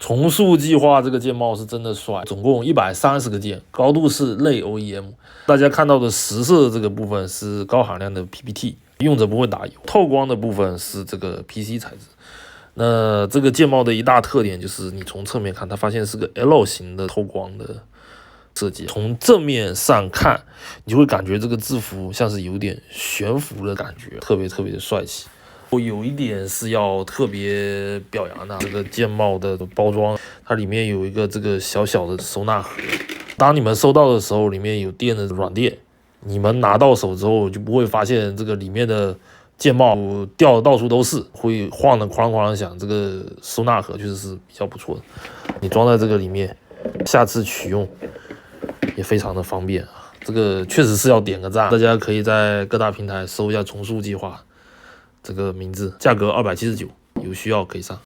重塑计划这个键帽是真的帅，总共130个键，高度是类 OEM。大家看到的实色这个部分是高含量的 PPT， 用着不会打油。透光的部分是这个 PC 材质。那这个键帽的一大特点就是你从侧面看，它发现是个 L 型的透光的设计。从正面上看，你就会感觉这个字符像是有点悬浮的感觉，特别的帅气。有一点是要特别表扬的，这个键帽的包装，它里面有一个这个小小的收纳盒。当你们收到的时候，里面有垫的软垫，你们拿到手之后就不会发现这个里面的键帽掉的到处都是，会晃的哐啷响。这个收纳盒确实是比较不错的，你装在这个里面，下次取用也非常的方便啊。这个确实是要点个赞，大家可以在各大平台搜一下重塑计划这个名字，价格279，有需要可以上。